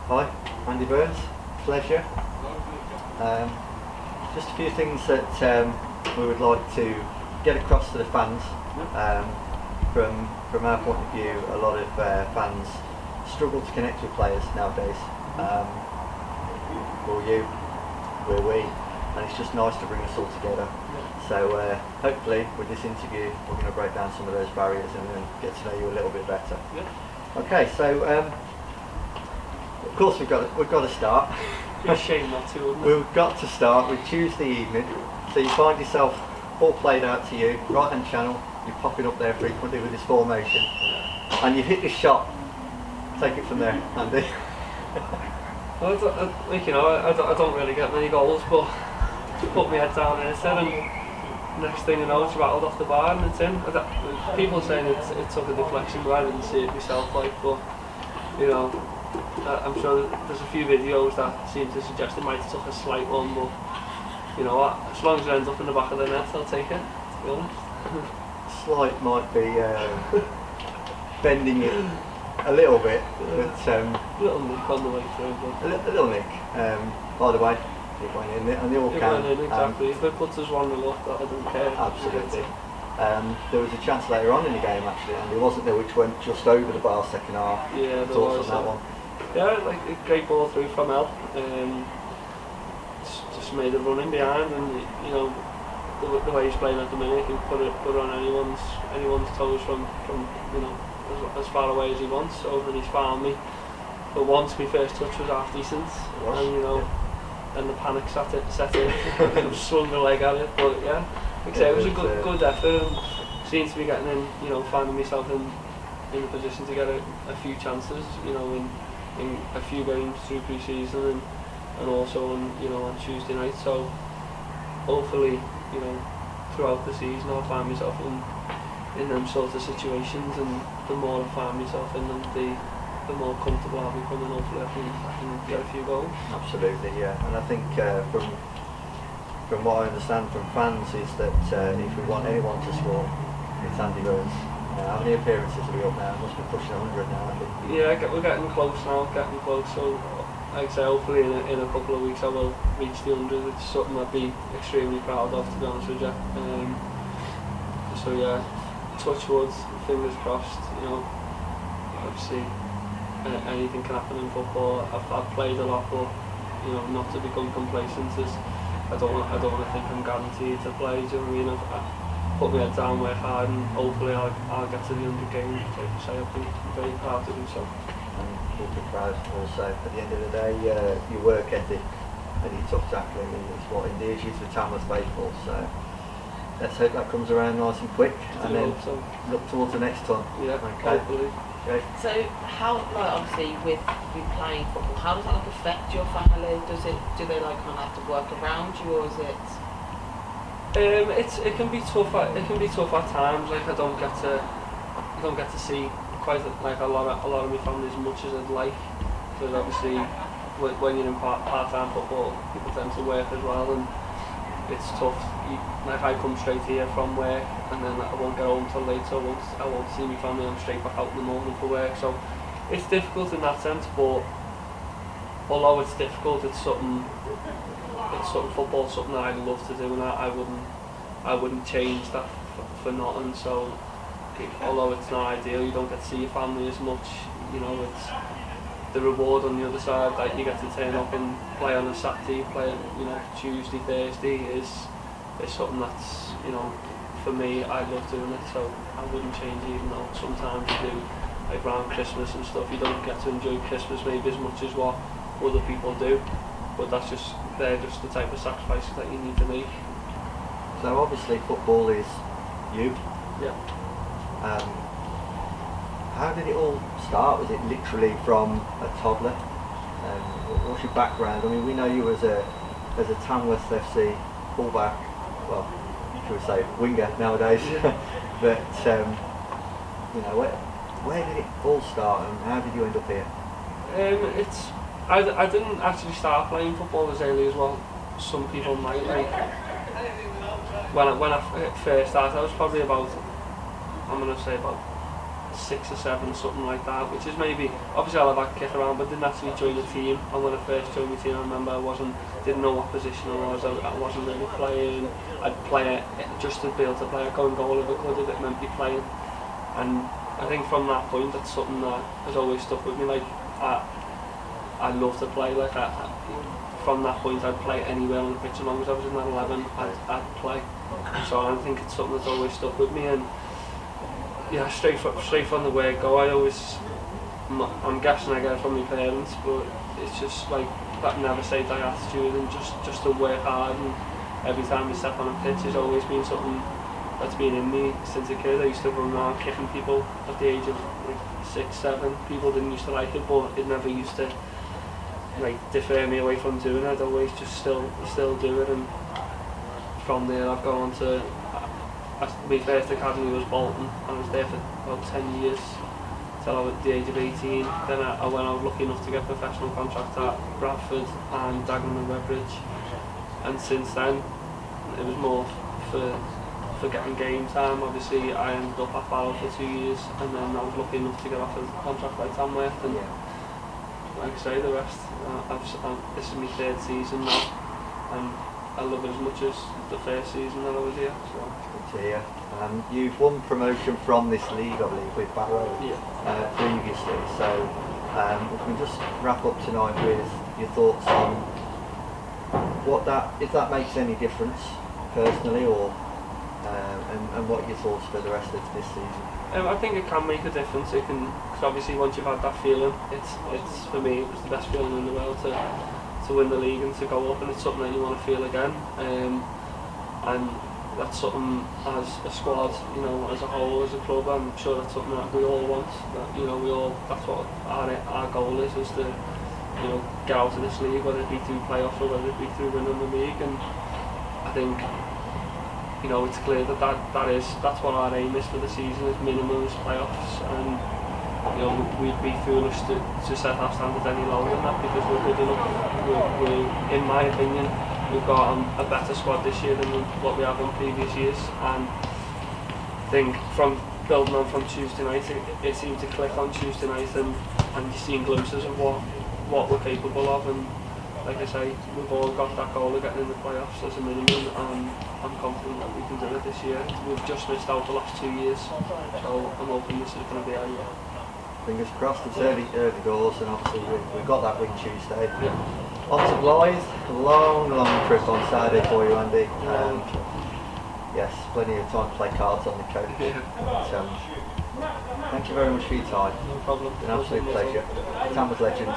Hi, Andy Burns, pleasure. Just a few things that we would like to get across to the fans. From our point of view, a lot of fans struggle to connect with players nowadays. Well, we're we, and it's just nice to bring us all together. So hopefully with this interview we're going to break down some of those barriers and then get to know you a little bit better. Okay, so of course we've got to start. It's a shame not to, wouldn't it? We've got to start with Tuesday evening. So you find yourself all played out to you, right hand channel, you're popping up there frequently with this formation, and you hit this shot. Take it from there, Andy. Well, I don't really get many goals, but put my head down and it's in, and next thing you know it's rattled off the bar and it's in. People saying it took a deflection, but I didn't see it myself, but I'm sure there's a few videos that seem to suggest it might have took a slight one, but you know what, as long as it ends up in the back of the net, I'll take it, to be honest. Slight might be bending it a little bit, but little nick on the way through. A little nick. By the way, it went in, and they all can. Exactly. If it puts us 1-0 up, I don't care. Absolutely. There was a chance later on in the game actually, and there wasn't there, which went just over the bar second half. Yeah, there was. On that one. Yeah, like a great ball through from El. Just made a run in behind, and you know the way he's playing at the minute, he can put it on anyone's toes from as far away as he wants. So then he's found me. But once my first touch was half decent, and and the panic set in. I swung the leg at it, but yeah, like I say, it was a good effort. And seems to be getting in, finding myself in a position to get a few chances, in a few games through pre-season and also on Tuesday night. So hopefully, throughout the season I'll find myself in them sort of situations, and the more I find myself in them, the more comfortable I'll become, and hopefully I can get a few goals. Absolutely, yeah. And I think from what I understand from fans is that if we want anyone to score, it's Andy Burns. How many appearances are we up now? Must be pushing 100 now, I think. Yeah, we're getting close now, so like I say, hopefully in a couple of weeks I will reach the 100. It's something I'd be extremely proud of, to be honest with you. So yeah, touch wood, fingers crossed, obviously anything can happen in football. I've played a lot, but not to become complacent is, I don't want to think I'm guaranteed to play, do you know what I mean? I've put my head down, work hard, and hopefully I'll get to the 100 games. Like I say, I'd be very proud to do so. And we'll be proud also. At the end of the day, your work ethic and your tough tackling is what endears you to the Tamworth faithful. So let's hope that comes around nice and quick, and then look towards the next time. Yeah, okay. Hopefully. Okay. So how, obviously with playing football, how does it affect your family? Do they have to work around you, or is it? It can be tough. It can be tough at times. Like I don't get to see quite a lot of my family as much as I'd like. Because obviously, when you're in part-time football, people tend to work as well, and it's tough. I come straight here from work, and then I won't get home till late, so I won't see my family. I'm straight back out in the morning for work. So it's difficult in that sense. But although it's difficult, it's something football's something that I love to do, and I wouldn't change that for nothing. So although it's not ideal, you don't get to see your family as much. It's the reward on the other side that you get to turn up and play on a Saturday, play Tuesday, Thursday is something that's for me, I love doing it. So I wouldn't change it, even though sometimes you do, like around Christmas and stuff, you don't get to enjoy Christmas maybe as much as what other people do. But they're just the type of sacrifices that you need to make. So obviously football is you. Yeah. How did it all start? Was it literally from a toddler? What's your background? I mean, we know you as a Tamworth FC fullback, well, should we say winger nowadays? Yeah. But where did it all start, and how did you end up here? I didn't actually start playing football as early as well. Some people might like. When I first started, I was probably about 6 or 7, something like that, which is maybe, obviously I'll have that kick around, but didn't actually join the team. And when I first joined the team, I remember didn't know what position I was. I wasn't really playing. I'd play it just to be able to play. I'd go and goal if I could, if it meant me playing. And I think from that point, that's something that has always stuck with me. Like, I love to play. Like, from that point, I'd play anywhere on the pitch. As long as I was in that 11, I'd play. So I think it's something that's always stuck with me. And yeah, straight from the word go, I'm guessing I get it from my parents, but it's just like that never say die attitude, and just to work hard. And every time you step on a pitch, has always been something that's been in me since a kid. I used to run around kicking people at the age of like 6, 7. People didn't used to like it, but it never used to like defer me away from doing it. I'd always just still do it. And from there I've gone on to my first academy was Bolton. I was there for about 10 years till I was at the age of 18. Then I went out lucky enough to get a professional contract at Bradford and Dagenham and Redbridge. And since then it was more for getting game time. Obviously I ended up at Barrow for 2 years, and then I was lucky enough to get offered a contract by Tamworth, and like I say, the rest, this is my 3rd season now, and I love it as much as the first season that I was here. So. Good to hear. You've won promotion from this league, I believe, with Barrow previously, so we can just wrap up tonight with your thoughts on if that makes any difference personally, or and what your thoughts for the rest of this season. I think it can make a difference. It can, because obviously once you've had that feeling, it's for me it was the best feeling in the world to win the league and to go up, and it's something that you want to feel again. And that's something as a squad, you know, as a whole, as a club, I'm sure that's something that we all want. That, you know, that's what our goal is to, you know, get out of this league, whether it be through playoffs or whether it be through winning the league. And I think, you know, it's clear that's what our aim is for the season, is minimum is playoffs. And you know, we'd be foolish to set our standards any lower than that, because we're good enough. We're, in my opinion, we've got a better squad this year than what we have in previous years. And I think from building on from Tuesday night, it seemed to click on Tuesday night, and you're seeing glimpses of what we're capable of. And like I say, we've all got that goal of getting in the playoffs as a minimum, and I'm confident that we can do it this year. We've just missed out the last 2 years, so I'm hoping this is going to be our year. Fingers crossed. It's early doors, and obviously we've got that win Tuesday. On to Blythe, a long trip on Saturday for you, Andy. Yes, plenty of time to play cards on the coach. But, thank you very much for your time. No problem. It's been an absolute pleasure. Tamworth legend.